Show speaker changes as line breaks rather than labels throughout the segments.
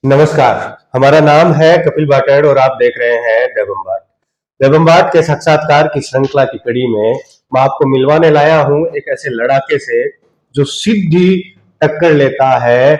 नमस्कार। हमारा नाम है कपिल भाटेड़ और आप देख रहे हैं देवम बात। देवम बात के साक्षात्कार की श्रृंखला की कड़ी में मैं आपको मिलवाने लाया हूं एक ऐसे लड़ाके से जो सीधी टक्कर लेता है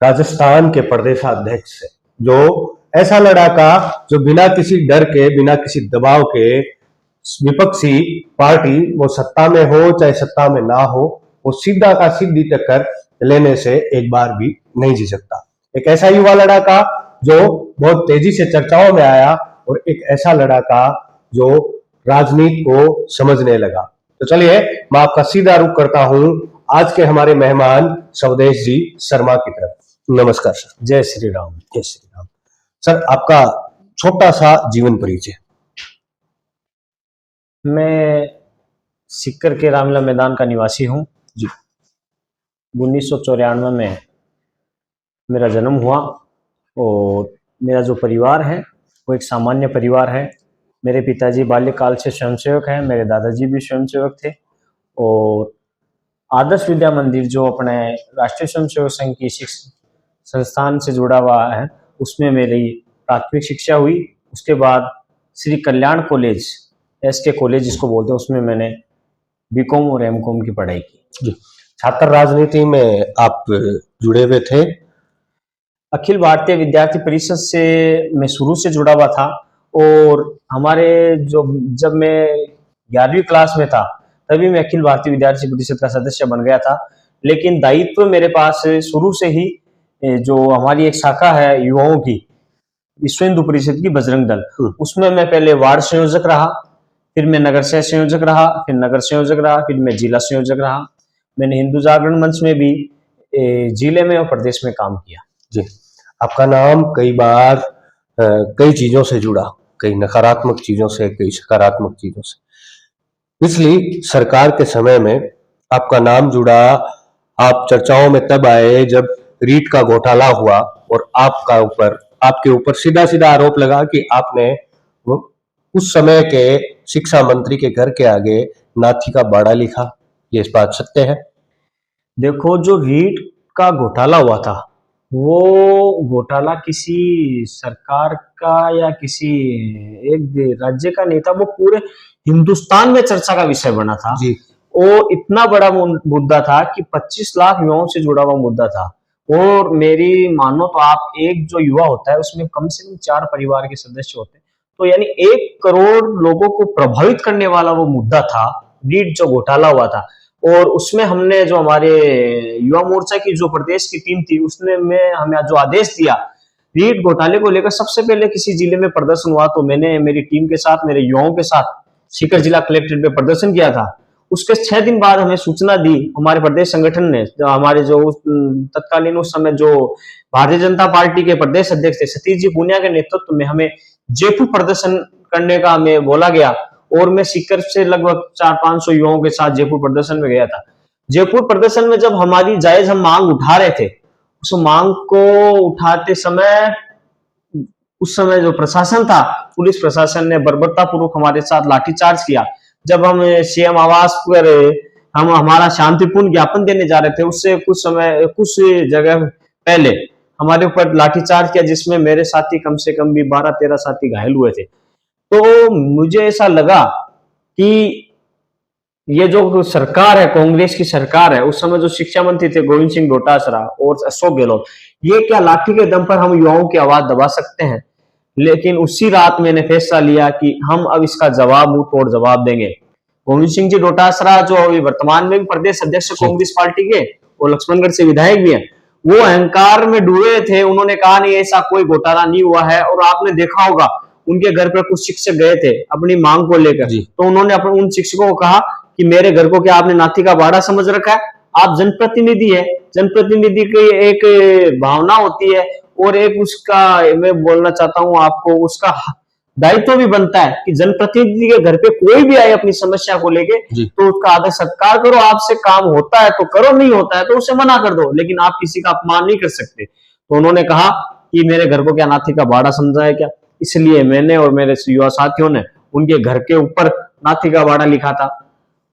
राजस्थान के प्रदेशाध्यक्ष से। जो ऐसा लड़ाका जो बिना किसी डर के, बिना किसी दबाव के, विपक्षी पार्टी वो सत्ता में हो चाहे सत्ता में ना हो, वो सीधा का सीधी टक्कर लेने से एक बार भी नहीं जी सकता। एक ऐसा युवा लड़ाका जो बहुत तेजी से चर्चाओं में आया और एक ऐसा लड़ाका जो राजनीति को समझने लगा। तो चलिए मैं आपका सीधा रुख करता हूं आज के हमारे मेहमान स्वदेश जी शर्मा की तरफ। नमस्कार सर।
जय श्री राम।
जय श्री राम। सर, आपका छोटा सा जीवन परिचय।
मैं सीकर के रामलीला मैदान का निवासी हूँ
जी।
1994 में मेरा जन्म हुआ और मेरा जो परिवार है वो एक सामान्य परिवार है। मेरे पिताजी बाल्यकाल से स्वयंसेवक हैं, मेरे दादाजी भी स्वयंसेवक थे और आदर्श विद्या मंदिर जो अपने राष्ट्रीय स्वयंसेवक संघ की संस्थान से जुड़ा हुआ है उसमें मेरी प्राथमिक शिक्षा हुई। उसके बाद Shri Kalyan college, SK college जिसको बोलते हैं, उसमें मैंने BCom और MCom की पढ़ाई की।
छात्र राजनीति में आप जुड़े हुए थे?
अखिल भारतीय विद्यार्थी परिषद से मैं शुरू से जुड़ा हुआ था और हमारे जब मैं 11वीं क्लास में था तभी मैं अखिल भारतीय विद्यार्थी परिषद का सदस्य बन गया था। लेकिन दायित्व मेरे पास शुरू से ही जो हमारी एक शाखा है युवाओं की, विश्व हिंदू परिषद की बजरंग दल, उसमें मैं पहले वार्ड संयोजक रहा, फिर मैं नगर शहर संयोजक रहा, फिर नगर संयोजक रहा, फिर मैं जिला संयोजक रहा। मैंने हिंदू जागरण मंच में भी जिले में और प्रदेश में काम किया।
जी। आपका नाम कई बार कई चीजों से जुड़ा, कई नकारात्मक चीजों से, कई सकारात्मक चीजों से। पिछली सरकार के समय में आपका नाम जुड़ा, आप चर्चाओं में तब आए जब रीट का घोटाला हुआ और आपके ऊपर सीधा सीधा आरोप लगा कि आपने उस समय के शिक्षा मंत्री के घर के आगे नाथी का बाड़ा लिखा। ये इस बात सत्य है?
देखो, जो रीट का घोटाला हुआ था वो घोटाला किसी सरकार का या किसी एक राज्य का नहीं था, वो पूरे हिंदुस्तान में चर्चा का विषय बना था
जी।
वो इतना बड़ा मुद्दा था कि 25 लाख युवाओं से जुड़ा हुआ मुद्दा था। और मेरी मानो तो आप, एक जो युवा होता है उसमें कम से कम 4 परिवार के सदस्य होते हैं, तो यानी 1 करोड़ लोगों को प्रभावित करने वाला वो मुद्दा था, रीट जो घोटाला हुआ था। और उसमें हमने जो हमारे युवा मोर्चा की जो प्रदेश की टीम थी उसने हमें जो आदेश दिया रीट घोटाले को लेकर, सबसे पहले किसी जिले में प्रदर्शन हुआ तो मैंने मेरी टीम के साथ, मेरे युवाओं के साथ सीकर जिला कलेक्ट्रेट में प्रदर्शन किया था। उसके 6 दिन बाद हमें सूचना दी हमारे प्रदेश संगठन ने, हमारे जो तत्कालीन उस समय जो भारतीय जनता पार्टी के प्रदेश अध्यक्ष थे सतीश जी पूनिया के नेतृत्व में, हमें जयपुर प्रदर्शन करने का हमें बोला गया और मैं सीकर से लगभग 400-500 युवाओं के साथ जयपुर प्रदर्शन में गया था। जयपुर प्रदर्शन में जब हमारी जायज हम मांग उठा रहे थे, उस मांग को उठाते समय उस समय जो प्रशासन था, पुलिस प्रशासन ने बर्बरता पूर्वक हमारे साथ लाठीचार्ज किया। जब हम CM आवास पर हम हमारा शांतिपूर्ण ज्ञापन देने जा रहे थे, उससे कुछ जगह पहले हमारे ऊपर लाठीचार्ज किया, जिसमें मेरे साथी कम से कम भी 12-13 साथी घायल हुए थे। तो मुझे ऐसा लगा कि ये जो सरकार है, कांग्रेस की सरकार है, उस समय जो शिक्षा मंत्री थे गोविंद सिंह डोटासरा और अशोक गहलोत, ये क्या लाठी के दम पर हम युवाओं की आवाज दबा सकते हैं? लेकिन उसी रात मैंने फैसला लिया कि हम अब इसका मुंह तोड़ जवाब देंगे। गोविंद सिंह जी डोटासरा जो वर्तमान में भी प्रदेश अध्यक्ष कांग्रेस पार्टी के और लक्ष्मणगढ़ से विधायक भी हैं, वो अहंकार में डूबे थे। उन्होंने कहा नहीं, ऐसा कोई घोटाला नहीं हुआ है। और आपने देखा होगा उनके घर पर कुछ शिक्षक गए थे अपनी मांग को लेकर, तो उन्होंने उन शिक्षकों को कहा कि मेरे घर को क्या आपने नाथी का बाड़ा समझ रखा है? आप जनप्रतिनिधि है, जनप्रतिनिधि की एक भावना होती है और एक उसका, मैं बोलना चाहता हूं आपको, उसका दायित्व भी बनता है कि जनप्रतिनिधि के घर पे कोई भी आए अपनी समस्या को लेके तो उसका आदर सत्कार करो। आपसे काम होता है तो करो, नहीं होता है तो उसे मना कर दो, लेकिन आप किसी का अपमान नहीं कर सकते। तो उन्होंने कहा कि मेरे घर को क्या नाथी का बाड़ा समझा है क्या? इसलिए मैंने और मेरे युवा साथियों ने उनके घर के ऊपर नाथी का बाड़ा लिखा था।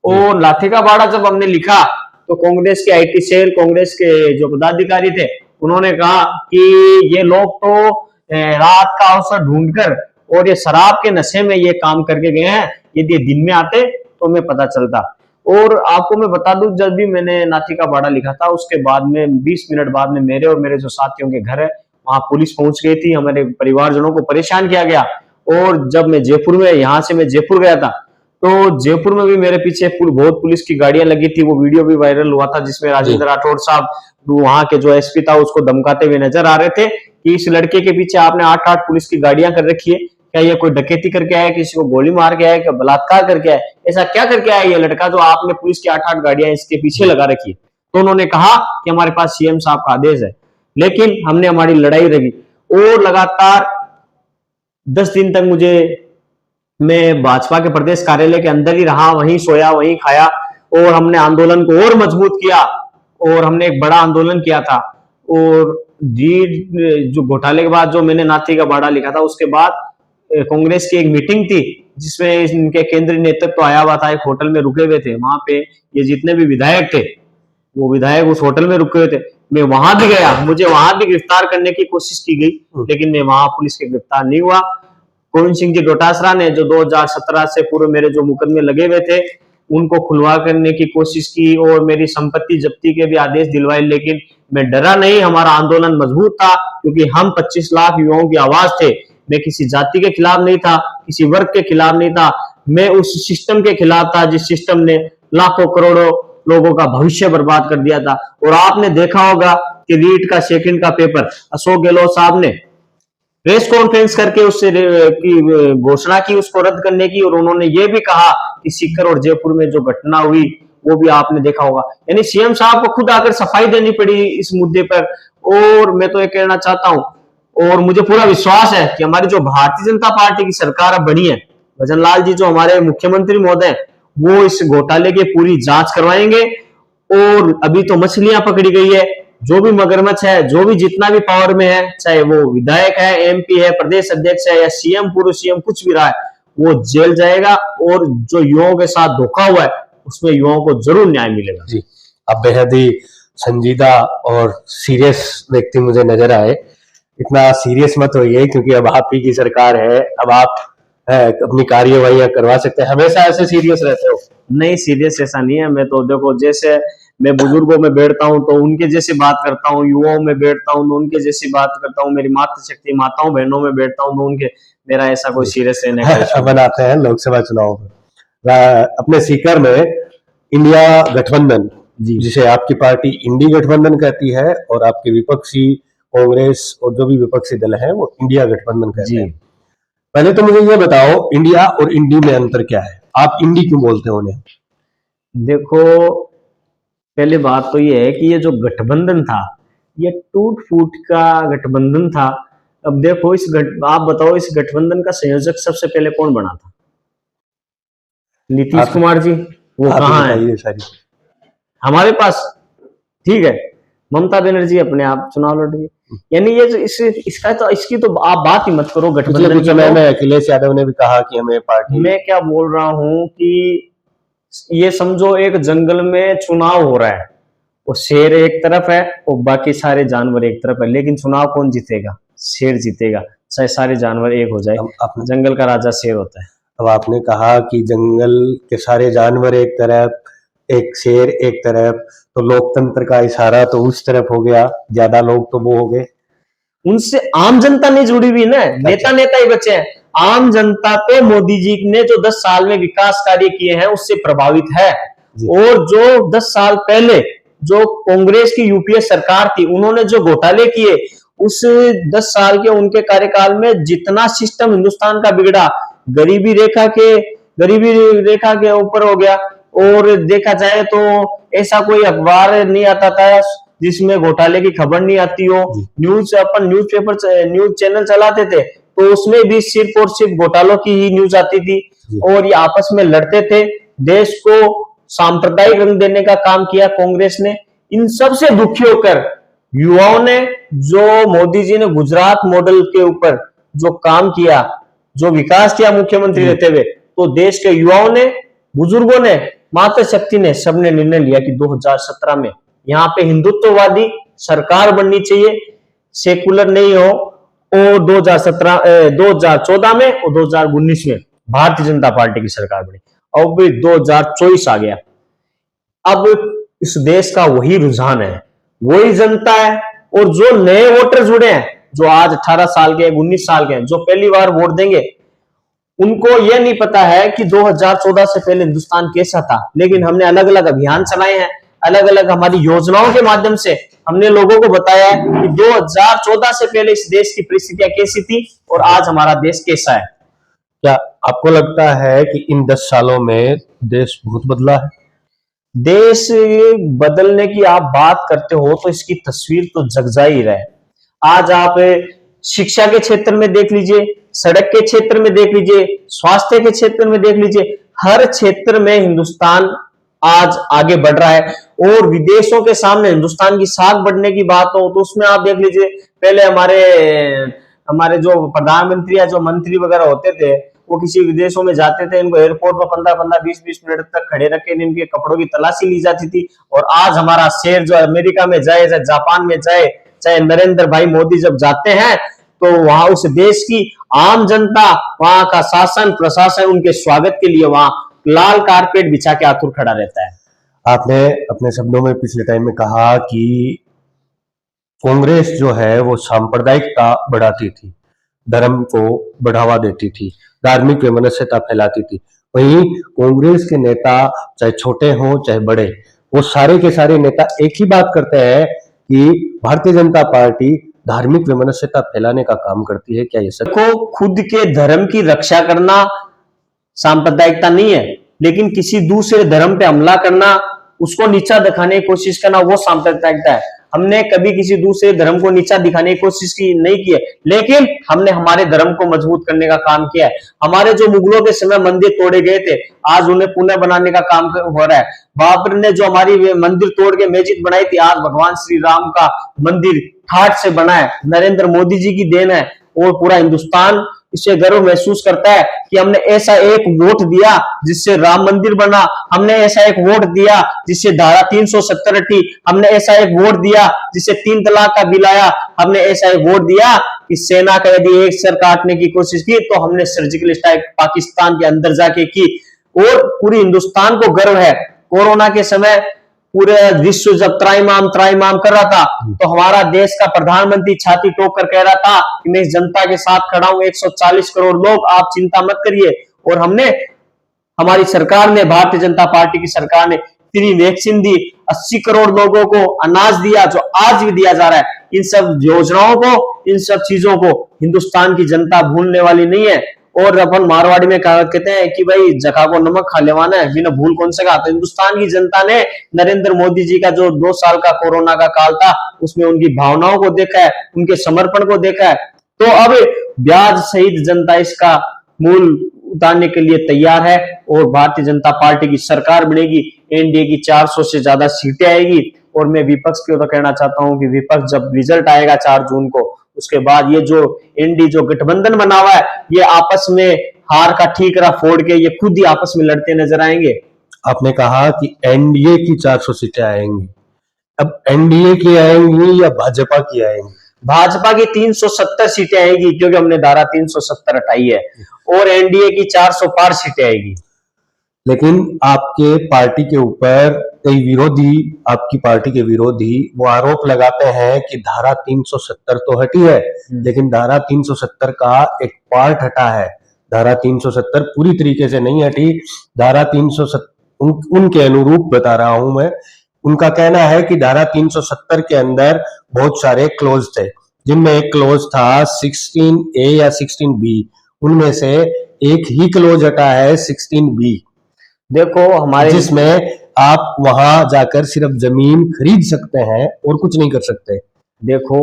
और नाथी का बाड़ा जब हमने लिखा तो कांग्रेस के IT सेल, कांग्रेस के जो पदाधिकारी थे, उन्होंने कहा कि ये लोग तो रात का अवसर ढूंढकर और ये शराब के नशे में ये काम करके गए हैं, यदि दिन में आते तो हमें पता चलता। और आपको मैं बता दूं, जब भी मैंने नाथी का बाड़ा लिखा था उसके बाद में 20 मिनट बाद में मेरे और मेरे जो साथियों के घर है वहां पुलिस पहुंच गई थी, हमारे परिवारजनों को परेशान किया गया। और जब मैं जयपुर में, यहाँ से मैं जयपुर गया था, तो जयपुर में भी मेरे पीछे बहुत पुलिस की गाड़ियां लगी थी। वो वीडियो भी वायरल हुआ था जिसमें राजेंद्र राठौड़ साहब वहां के जो एसपी था उसको धमकाते हुए नजर आ रहे थे कि इस लड़के के पीछे आपने 8-8 पुलिस की गाड़ियां कर रखी है, क्या ये कोई डकैती करके आया, किसी को गोली मार के आया, क्या बलात्कार करके आया, ऐसा क्या करके आया ये लड़का जो आपने पुलिस की 8-8 गाड़ियां इसके पीछे लगा रखी है। तो उन्होंने कहा कि हमारे पास सीएम साहब का आदेश है, लेकिन हमने हमारी लड़ाई रखी और लगातार 10 दिन तक मैं भाजपा के प्रदेश कार्यालय के अंदर ही रहा, वहीं सोया वहीं खाया और हमने आंदोलन को और मजबूत किया और हमने एक बड़ा आंदोलन किया था। और जो घोटाले के बाद जो मैंने नाथी का बाड़ा लिखा था उसके बाद कांग्रेस की एक मीटिंग थी जिसमें इनके केंद्रीय नेतृत्व आया हुआ था, एक होटल में रुके हुए थे। वहां पे ये जितने भी विधायक थे वो विधायक उस होटल में रुके हुए थे। मैं वहां भी गया, मुझे वहां भी गिरफ्तार करने की कोशिश की गई, लेकिन मैं वहां पुलिस के गिरफ्तार नहीं हुआ। गोविंद सिंह जी डोटासरा ने जो 2017 से पूर्व मेरे जो मुकदमे लगे हुए थे उनको खुलवा करने की कोशिश की और मेरी संपत्ति जब्ती के भी आदेश दिलवाए, लेकिन मैं डरा नहीं। हमारा आंदोलन मजबूत था क्योंकि हम 25 लाख युवाओं की आवाज थे। मैं किसी जाति के खिलाफ नहीं था, किसी वर्ग के खिलाफ नहीं था, मैं उस सिस्टम के खिलाफ था जिस सिस्टम ने लाखों करोड़ों लोगों का भविष्य बर्बाद कर दिया था। और आपने देखा होगा कि रीट का सेकंड का पेपर अशोक गहलोत साहब ने प्रेस कॉन्फ्रेंस करके उससे की घोषणा की उसको रद्द करने की, और उन्होंने ये भी कहा कि सीकर और जयपुर में जो घटना हुई वो भी आपने देखा होगा। यानी सीएम साहब को खुद आकर सफाई देनी पड़ी इस मुद्दे पर। और मैं तो ये कहना चाहता हूं और मुझे पूरा विश्वास है कि हमारी जो भारतीय जनता पार्टी की सरकार अब बनी है, भजन लाल जी जो हमारे मुख्यमंत्री महोदय, वो इस घोटाले की पूरी जांच करवाएंगे। और अभी तो मछलियां पकड़ी गई है, जो भी मगरमच्छ है, जो भी जितना भी पावर में है, चाहे वो विधायक है, एमपी है, प्रदेश अध्यक्ष है या सीएम, पूर्व सीएम कुछ भी रहा है, वो जेल जाएगा। और जो युवाओं के साथ धोखा हुआ है उसमें युवाओं को जरूर न्याय मिलेगा।
जी, आप बेहद ही संजीदा और सीरियस व्यक्ति मुझे नजर आए। इतना सीरियस मत होइए क्योंकि अब आप ही की सरकार है, अब आप अपनी कार्यवाही करवा सकते हैं। हमेशा ऐसे सीरियस रहते हो?
नहीं, सीरियस ऐसा नहीं है। मैं तो देखो, जैसे मैं बुजुर्गों में बैठता हूँ तो उनके जैसे बात करता हूँ, युवाओं में बैठता हूँ तो उनके जैसी बात करता हूँ, मेरी मातृशक्ति माताओं बहनों में बैठता हूँ तो उनके, मेरा ऐसा कोई सीरियस रहने का
बनाते हैं लोकसभा चुनाव में अपने सीकर में इंडिया गठबंधन, जिसे आपकी पार्टी इंडी गठबंधन कहती है और आपके विपक्षी कांग्रेस और जो भी विपक्षी दल है वो इंडिया गठबंधन कहते हैं। पहले तो मुझे ये बताओ, इंडिया और इंडी में अंतर क्या है? आप इंडी क्यों बोलते हो उन्हें?
देखो, पहले बात तो ये है कि ये जो गठबंधन था ये टूट फूट का गठबंधन था। अब देखो, आप बताओ, इस गठबंधन का संयोजक सबसे पहले कौन बना था? नीतीश कुमार जी। वो कहाँ है
सारी
हमारे पास? ठीक है, ममता बनर्जी अपने आप चुनाव लड़ रही है। यानी ये इसका तो इसकी तो आप बात ही मत करो। गठबंधन
कुछ समय में अखिलेश यादव ने भी कहा कि हमें पार्टी,
मैं क्या बोल रहा हूं कि ये समझो एक जंगल में चुनाव हो रहा है, वो शेर एक तरफ है और बाकी सारे जानवर एक तरफ है, लेकिन चुनाव कौन जीतेगा? शेर जीतेगा, चाहे सारे जानवर एक हो जाए। जंगल का राजा शेर होता है।
अब आपने कहा कि जंगल के सारे जानवर एक तरफ, एक शेर एक तरफ, तो लोकतंत्र का इशारा तो उस तरफ हो गया, ज्यादा लोग तो वो हो गए,
उनसे आम जनता नहीं जुड़ी हुई ना। नेता नेता ही बचे हैं। आम जनता तो मोदी जी ने जो 10 साल में विकास कार्य किए हैं उससे प्रभावित है। और जो 10 साल पहले जो कांग्रेस की यूपीए सरकार थी, उन्होंने जो घोटाले किए उस 10 साल के उनके कार्यकाल में जितना सिस्टम हिंदुस्तान का बिगड़ा, गरीबी रेखा के ऊपर हो गया। और देखा जाए तो ऐसा कोई अखबार नहीं आता था जिसमें घोटाले की खबर नहीं आती हो। न्यूज चैनल चलाते थे तो उसमें भी सिर्फ और सिर्फ घोटालों की ही न्यूज आती थी और ये आपस में लड़ते थे। देश को सांप्रदायिक रंग देने का काम किया कांग्रेस ने। इन सब से दुखी होकर युवाओं ने, जो मोदी जी ने गुजरात मॉडल के ऊपर जो काम किया, जो विकास किया मुख्यमंत्री रहते हुए, तो देश के युवाओं ने, बुजुर्गों ने, मातृशक्ति ने, सबने निर्णय लिया कि 2017 में यहाँ पे हिंदुत्ववादी सरकार बननी चाहिए, सेकुलर नहीं हो। और 2014 में और 2019 में भारतीय जनता पार्टी की सरकार बनी। अब भी 2024 आ गया, अब इस देश का वही रुझान है, वही जनता है। और जो नए वोटर जुड़े हैं, जो आज 18 साल के 19 साल के हैं, जो पहली बार वोट देंगे, उनको यह नहीं पता है कि 2014 से पहले हिंदुस्तान कैसा था। लेकिन हमने अलग अलग अभियान चलाए हैं, अलग अलग हमारी योजनाओं के माध्यम से हमने लोगों को बताया है कि 2014 से पहले इस देश की परिस्थितियां कैसी थी और आज हमारा देश कैसा है।
क्या आपको लगता है कि इन 10 सालों में देश बहुत बदला है?
देश बदलने की आप बात करते हो तो इसकी तस्वीर तो जगजा ही रहा है। आज आप शिक्षा के क्षेत्र में देख लीजिए, सड़क के क्षेत्र में देख लीजिए, स्वास्थ्य के क्षेत्र में देख लीजिए, हर क्षेत्र में हिंदुस्तान आज आगे बढ़ रहा है। और विदेशों के सामने हिंदुस्तान की साख बढ़ने की बात हो तो उसमें आप देख लीजिए, पहले हमारे जो प्रधानमंत्री या जो मंत्री वगैरह होते थे, वो किसी विदेशों में जाते थे, इनको एयरपोर्ट पर 15-15, 20-20 मिनट तक खड़े रख के इनके कपड़ों की तलाशी ली जाती थी। और आज हमारा शेर जो अमेरिका में जाए, चाहे जापान में जाए, चाहे नरेंद्र भाई मोदी जब जाते हैं, तो वहां उस देश की आम जनता, वहां का शासन प्रशासन उनके स्वागत के लिए वहां लाल कारपेट बिछा के आतुर खड़ा रहता है।
आपने अपने शब्दों में पिछले टाइम में कहा कि कांग्रेस जो है वो सांप्रदायिकता बढ़ाती थी, धर्म को बढ़ावा देती थी, धार्मिक वैमनस्यता फैलाती थी। वहीं कांग्रेस के नेता, चाहे छोटे हों चाहे बड़े, वो सारे के सारे नेता एक ही बात करते हैं कि भारतीय जनता पार्टी धार्मिक वैमनस्यता फैलाने का काम करती है। क्या ये सच?
को खुद के धर्म की रक्षा करना सांप्रदायिकता नहीं है, लेकिन किसी दूसरे धर्म पे हमला करना, उसको नीचा दिखाने की कोशिश करना, वो सांप्रदायिकता है। हमने कभी किसी दूसरे धर्म को नीचा दिखाने की कोशिश की नहीं की है, लेकिन हमने हमारे धर्म को मजबूत करने का काम किया है। हमारे जो मुगलों के समय मंदिर तोड़े गए थे, आज उन्हें पुनः बनाने का काम हो रहा है। बाबर ने जो हमारी मंदिर तोड़ के मस्जिद बनाई थी, आज भगवान श्री राम का मंदिर ठाठ से बना है। नरेंद्र मोदी जी की देन है और पूरा हिंदुस्तान इससे गर्व महसूस करता है कि हमने ऐसा एक वोट दिया जिससे राम मंदिर बना, हमने ऐसा एक वोट दिया जिससे धारा 370 हटी, हमने ऐसा एक वोट दिया जिससे 3 तलाक का बिल आया, हमने ऐसा एक वोट दिया कि सेना का यदि एक सर काटने की कोशिश की तो हमने सर्जिकल स्ट्राइक पाकिस्तान के अंदर जाके की। और पूरी हिंदुस्तान को गर्व है। कोरोना के समय पूरे विश्व जब त्राईमाम कर रहा था, तो हमारा देश का प्रधानमंत्री छाती ठोक कर कह रहा था कि मैं इस जनता के साथ खड़ा हूं, 140 करोड़ लोग, आप चिंता मत करिए। और हमारी सरकार ने, भारतीय जनता पार्टी की सरकार ने फ्री वैक्सीन दी, 80 करोड़ लोगों को अनाज दिया, जो आज भी दिया जा रहा है। इन सब योजनाओं को, इन सब चीजों को हिंदुस्तान की जनता भूलने वाली नहीं है। और अपन मारवाड़ी में कहते हैं कि भाई जखा को नमक खा लेवाना है, बिना भूल कौन सा। तो हिंदुस्तान की जनता ने नरेंद्र मोदी जी का जो 2 साल का कोरोना का काल था, उसमें उनकी भावनाओं को देखा है, उनके समर्पण को देखा है। तो अब ब्याज सहित जनता इसका मूल उतारने के लिए तैयार है और भारतीय जनता पार्टी की सरकार बनेगी। एनडीए की 400 से ज्यादा सीटें आएगी। और मैं विपक्ष को तो कहना चाहता हूं कि विपक्ष जब रिजल्ट आएगा 4 जून को, उसके बाद ये जो एनडीए जो गठबंधन बना हुआ है, ये आपस में हार का ठीकरा फोड़ के ये खुद ही आपस में लड़ते नजर आएंगे।
आपने कहा कि एनडीए की 400 सीटें आएंगी। अब एनडीए की आएंगी या भाजपा की आएंगी?
भाजपा की 370 सीटें आएगी, क्योंकि हमने धारा 370 हटाई है। और एनडीए की 400 पार सीटें आएगी।
लेकिन आपके पार्टी के ऊपर कई विरोधी, आपकी पार्टी के विरोधी, वो आरोप लगाते हैं कि धारा 370 तो हटी है, लेकिन धारा 370 का एक पार्ट हटा है। धारा 370 पूरी तरीके से नहीं हटी। धारा 370 उनके अनुरूप बता रहा हूं मैं। उनका कहना है कि धारा 370 के अंदर बहुत सारे क्लोज थे, जिनमें एक क्लोज था 16A या 16B। उनमें से एक ही क्लोज हटा है 16B।
देखो हमारे,
जिसमें आप वहां जाकर सिर्फ जमीन खरीद सकते हैं और कुछ नहीं कर सकते।
देखो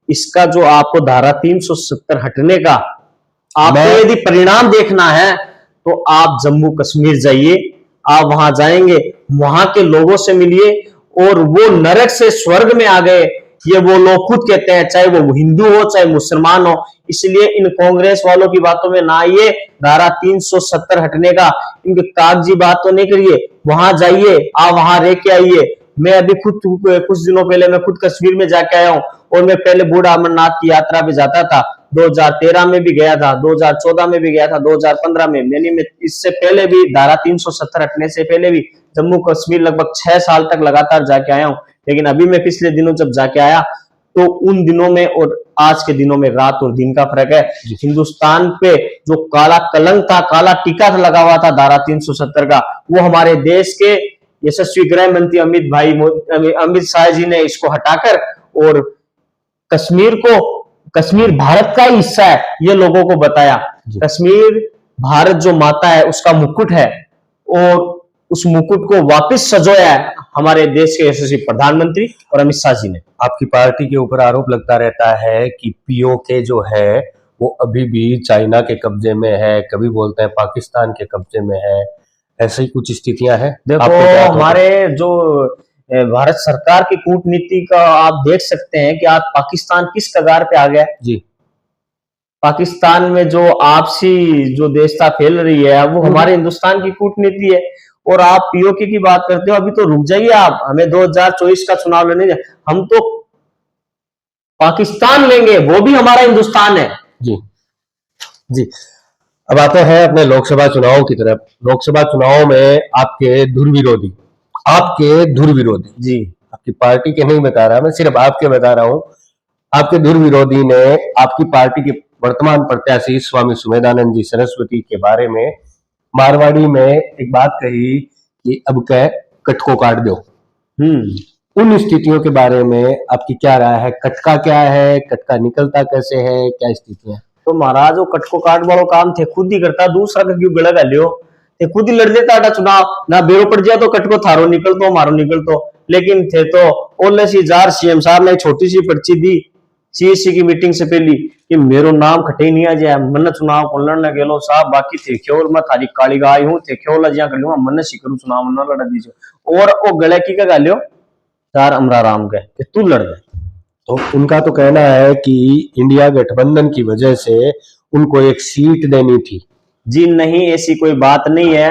इसका जो आपको धारा 370 हटने का आपको यदि परिणाम देखना है तो आप जम्मू कश्मीर जाइए। आप वहां जाएंगे, वहां के लोगों से मिलिए, और वो नरक से स्वर्ग में आ गए, ये वो लोग खुद कहते हैं, चाहे वो हिंदू हो चाहे मुसलमान हो। इसलिए इन कांग्रेस वालों की बातों में ना आइए। धारा 370 हटने का इनके कागजी बात तो नहीं करिए, वहां जाइए, आप वहां रह के आइए, मैं अभी खुद कुछ दिनों पहले मैं खुद कश्मीर में जाके आया हूँ, और मैं पहले बूढ़ा अमरनाथ की यात्रा पे जाता था। 2013 में भी गया था, 2014 में भी गया था, 2015 में मैंने, मैं इससे पहले भी धारा 370 हटने से पहले भी जम्मू कश्मीर लगभग 6 साल तक लगातार जाके आया हूँ। लेकिन अभी मैं पिछले दिनों जब जाके आया, तो उन दिनों में और आज के दिनों में रात और दिन का फर्क है। हिंदुस्तान पे जो काला कलंक था, काला टीका लगा हुआ था धारा 370 का, वो हमारे देश के यशस्वी गृह मंत्री अमित शाह जी ने इसको हटाकर, और कश्मीर भारत का ही हिस्सा है ये लोगों को बताया। कश्मीर भारत जो माता है उसका मुकुट है, और उस मुकुट को वापस सजोया है हमारे देश के यशस्वी प्रधानमंत्री और अमित शाह जी ने।
आपकी पार्टी के ऊपर आरोप लगता रहता है कि पीओके जो है वो अभी भी चाइना के कब्जे में है, कभी बोलते हैं पाकिस्तान के कब्जे में है, ऐसी कुछ स्थितियां हैं।
देखो, हमारे जो भारत सरकार की कूटनीति का आप देख सकते हैं कि आज पाकिस्तान किस कगार पे आ गया
जी।
पाकिस्तान में जो आपसी जो देशता फैल रही है वो हमारे हिंदुस्तान की कूटनीति है। और आप पीओके की बात करते हो, अभी तो रुक जाइए आप, हमें 2024 का चुनाव लड़ने, हम तो पाकिस्तान लेंगे, वो भी हमारा हिंदुस्तान है।
जी जी। अब आते हैं अपने लोकसभा चुनाव की तरफ। लोकसभा चुनाव में आपके धुर विरोधी
जी,
आपकी पार्टी के नहीं बता रहा, मैं सिर्फ आपके बता रहा हूं। आपके धुर विरोधी ने आपकी पार्टी के वर्तमान प्रत्याशी स्वामी सुमेधानंद जी सरस्वती के बारे में मारवाड़ी में एक बात कही कि अब कह कटको काट दो। उन स्थितियों के बारे में आपकी क्या राय है? कटका क्या है, कटका निकलता कैसे है, क्या स्थिति है?
तो महाराज वो कटको काट वालों काम थे खुद ही करता, दूसरा का क्यों गला लियो, ते खुद ही लड़ लेता चुनाव ना, बेरो पड़ जाए तो कटको थारो निकल तो मारो निकल तो। लेकिन थे तो ओले सी जार सीएम साहब ने छोटी सी पर्ची दी सीएससी की मीटिंग से पहली कि मेरो नाम खटे नहीं आ जाए, मन चुनाव को लड़ने गेलो साहब, बाकी थे क्यों मैं थारी काली गाय हूं, थे क्यों लजिया कर लूंगा, मन सीकरू चुनाव न लड़ा दीजिए। और वो गले की का गालियो चार अमरा राम गए कि तू लड़ गए।
तो उनका तो कहना है कि इंडिया गठबंधन की वजह से उनको एक सीट देनी थी।
जी नहीं, ऐसी कोई बात नहीं है।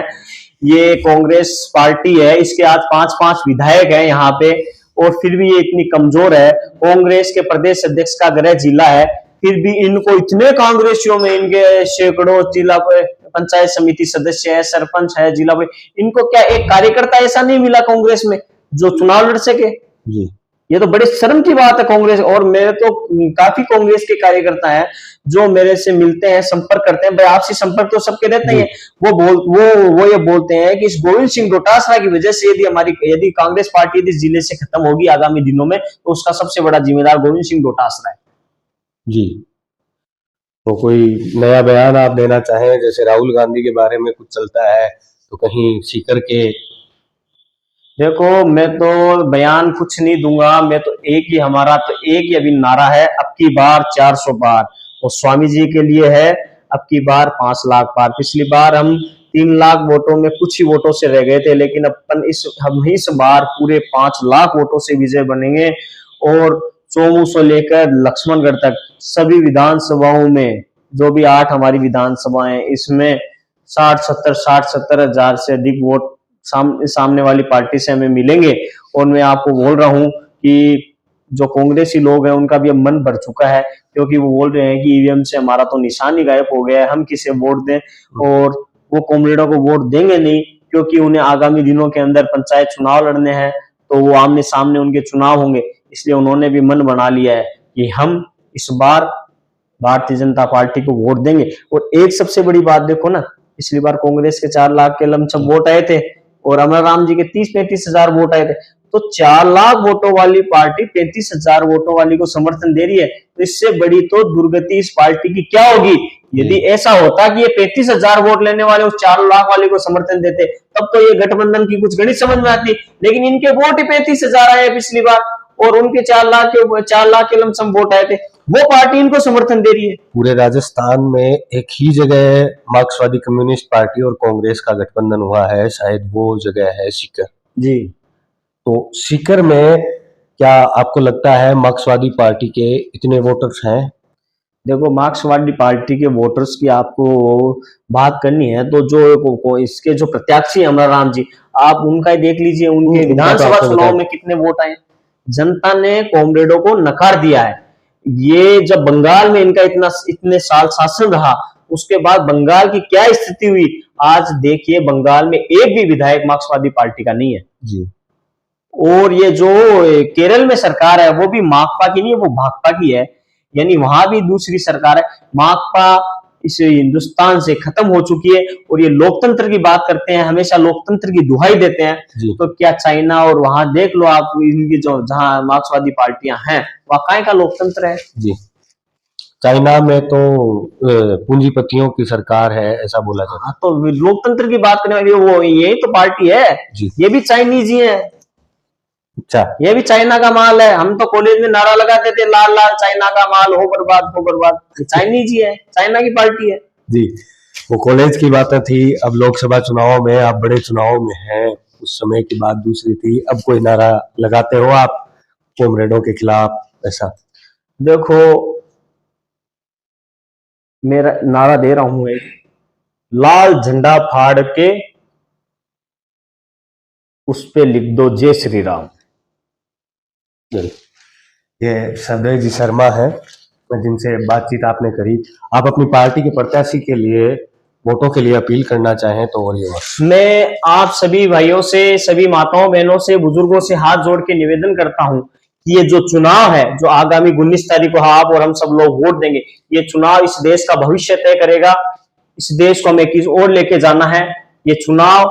ये कांग्रेस पार्टी है, इसके आज 5-5 विधायक हैं यहाँ पे, और फिर भी ये इतनी कमजोर है। कांग्रेस के प्रदेश अध्यक्ष का गृह जिला है, फिर भी इनको इतने कांग्रेसियों में इनके सैकड़ों जिला पंचायत समिति सदस्य है, सरपंच है, जिला इनको क्या एक कार्यकर्ता ऐसा नहीं मिला कांग्रेस में जो चुनाव लड़ सके?
जी,
ये तो बड़े शर्म की बात है कांग्रेस। और मेरे तो काफी कांग्रेस के कार्यकर्ता हैं जो मेरे से मिलते हैं, संपर्क करते हैं, भाई आपसी संपर्क तो सबके रहते हैं। वो ये बोलते हैं कि इस गोविंद सिंह डोटासरा की वजह से यदि कांग्रेस पार्टी इस जिले से खत्म होगी आगामी दिनों में, तो उसका सबसे बड़ा जिम्मेदार गोविंद सिंह डोटासरा है।
जी, तो कोई नया बयान आप देना चाहें? जैसे राहुल गांधी के बारे में कुछ चलता है, तो कहीं सीकर के।
देखो, मैं तो बयान कुछ नहीं दूंगा, मैं तो हमारा तो एक ही अभी नारा है, अब की बार 400 पार, और स्वामी जी के लिए है अब की बार 5 लाख पार। पिछली बार हम 3 लाख वोटों में कुछ ही वोटों से रह गए थे, लेकिन हम इस बार पूरे 5 लाख वोटों से विजय बनेंगे। और चोमू से लेकर लक्ष्मणगढ़ तक सभी विधानसभाओं में, जो भी 8 हमारी विधानसभाएं, इसमें 60-70 हजार से अधिक वोट सामने वाली पार्टी से हमें मिलेंगे। और मैं आपको बोल रहा हूं कि जो कांग्रेसी लोग हैं उनका भी अब मन भर चुका है, क्योंकि वो बोल रहे हैं कि ईवीएम से हमारा तो निशान ही गायब हो गया है, हम किसे वोट दें। और वो कॉमरेडों को वोट देंगे नहीं, क्योंकि उन्हें आगामी दिनों के अंदर पंचायत चुनाव लड़ने हैं, तो वो आमने सामने उनके चुनाव होंगे। इसलिए उन्होंने भी मन बना लिया है कि हम इस बार भारतीय जनता पार्टी को वोट देंगे। और एक सबसे बड़ी बात देखो ना, पिछली बार कांग्रेस के 4 लाख के लमसम वोट आए थे और अमर राम जी के 30-35 हजार वोट आए थे, तो 4 लाख वोटों वाली पार्टी 35 हजार वोटों वाली को समर्थन दे रही है, तो इससे बड़ी तो दुर्गति इस पार्टी की क्या होगी। यदि ऐसा होता कि ये 35 हजार वोट लेने वाले उस 4 लाख वाले को समर्थन देते, तब तो ये गठबंधन की कुछ गणित समझ में आती। लेकिन इनके वोट ही 35 हजार आए पिछली बार, और उनके 4 लाख के लमसम वोट आए थे, वो पार्टी इनको समर्थन दे रही है।
पूरे राजस्थान में एक ही जगह मार्क्सवादी कम्युनिस्ट पार्टी और कांग्रेस का गठबंधन हुआ है, शायद वो जगह है सीकर।
जी,
तो सीकर में क्या आपको लगता है मार्क्सवादी पार्टी के इतने वोटर्स हैं?
देखो, मार्क्सवादी पार्टी के वोटर्स की आपको बात करनी है तो इसके जो प्रत्याशी हैं अमरा राम जी, आप उनका ही देख लीजिए, उनके
उनका तो
विधानसभा
आपने
चुनाव
बताया।
में कितने वोट आए। जनता ने कॉमरेडों को नकार दिया है। ये जब बंगाल में इनका इतने साल शासन रहा, उसके बाद बंगाल की क्या स्थिति हुई, आज देखिए बंगाल में एक भी विधायक मार्क्सवादी पार्टी का नहीं है
जी।
और ये जो केरल में सरकार है वो भी माकपा की नहीं है, वो भाकपा की है, यानी वहां भी दूसरी सरकार है। माकपा इस हिंदुस्तान से खत्म हो चुकी है और ये लोकतंत्र की बात करते हैं, हमेशा लोकतंत्र की दुहाई देते हैं।
जी।
तो क्या चाइना और वहां देख लो आप, इनकी जो जहां मार्क्सवादी पार्टियां हैं वहां काय का लोकतंत्र है।
जी। चाइना में तो पूंजीपतियों की सरकार है, ऐसा बोला जाता
हाँ, तो लोकतंत्र की बात करने वाली वो यही तो पार्टी है।
जी।
ये भी चाइनीज ही है,
अच्छा।
ये भी चाइना का माल है। हम तो कॉलेज में नारा लगाते थे, लाल लाल चाइना का माल, हो बर्बाद हो बर्बाद। ये चाइनीज ही है, चाइना की पार्टी है।
जी, वो कॉलेज की बातें थी। अब लोकसभा चुनाव में, आप बड़े चुनाव में हैं, उस समय की बात दूसरी थी। अब कोई नारा लगाते हो आप कॉमरेडों के खिलाफ ऐसा?
देखो, मेरा नारा दे रहा हूं एक, लाल झंडा फाड़ के उस पे लिख दो जय श्री राम।
ये संजय जी शर्मा है जिनसे बातचीत आपने करी। आप अपनी पार्टी के प्रत्याशी के लिए वोटों के लिए अपील करना चाहें तो और ये
मैं आप सभी भाइयों से, सभी माताओं बहनों से, बुजुर्गों से हाथ जोड़ के निवेदन करता हूं कि ये जो चुनाव है, जो आगामी 19 तारीख को आप और हम सब लोग वोट देंगे, ये चुनाव इस देश का भविष्य तय करेगा। इस देश को हमें किस ओर लेके जाना है। ये चुनाव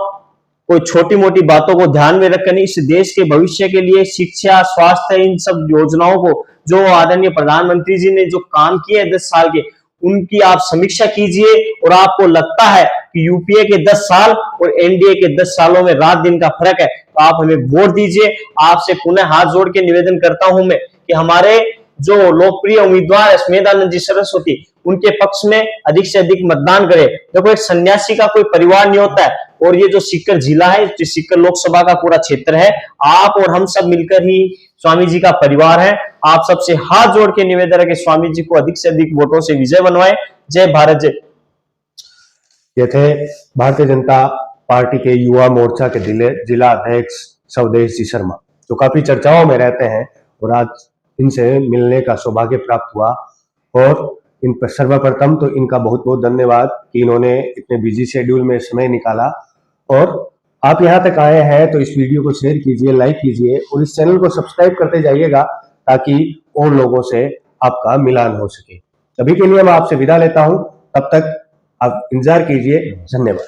कोई छोटी मोटी बातों को ध्यान में रखकर नहीं, इस देश के भविष्य के लिए शिक्षा, स्वास्थ्य, इन सब योजनाओं को जो आदरणीय प्रधानमंत्री जी ने जो काम किए 10 साल के, उनकी आप समीक्षा कीजिए और आपको लगता है कि यूपीए के 10 साल और एनडीए के 10 सालों में रात दिन का फर्क है, तो आप हमें वोट दीजिए। आपसे पुनः हाथ जोड़ के निवेदन करता हूं मैं कि हमारे जो लोकप्रिय उम्मीदवार है स्मेधानंद जी सरस्वती, उनके पक्ष में अधिक से अधिक मतदान करें। देखो, एक सन्यासी का कोई परिवार नहीं होता है और ये जो सीकर जिला है, जो सीकर लोकसभा का पूरा क्षेत्र है, आप और हम सब मिलकर ही स्वामी जी का परिवार है। आप सबसे हाथ जोड़ के निवेदन है कि स्वामी जी को अधिक से अधिक वोटों से विजय बनवाएं। जय भारत जय।
ये थे भारतीय जनता पार्टी के युवा मोर्चा के जिला अध्यक्ष स्वदेश जी शर्मा, जो काफी चर्चाओं में रहते हैं और आज इनसे मिलने का सौभाग्य प्राप्त हुआ। और इन पर सर्वप्रथम तो इनका बहुत बहुत धन्यवाद कि इन्होंने इतने बिजी शेड्यूल में समय निकाला। और आप यहाँ तक आए हैं तो इस वीडियो को शेयर कीजिए, लाइक कीजिए और इस चैनल को सब्सक्राइब करते जाइएगा ताकि और लोगों से आपका मिलान हो सके। अभी के लिए मैं आपसे विदा लेता हूं, तब तक आप इंतजार कीजिए। धन्यवाद।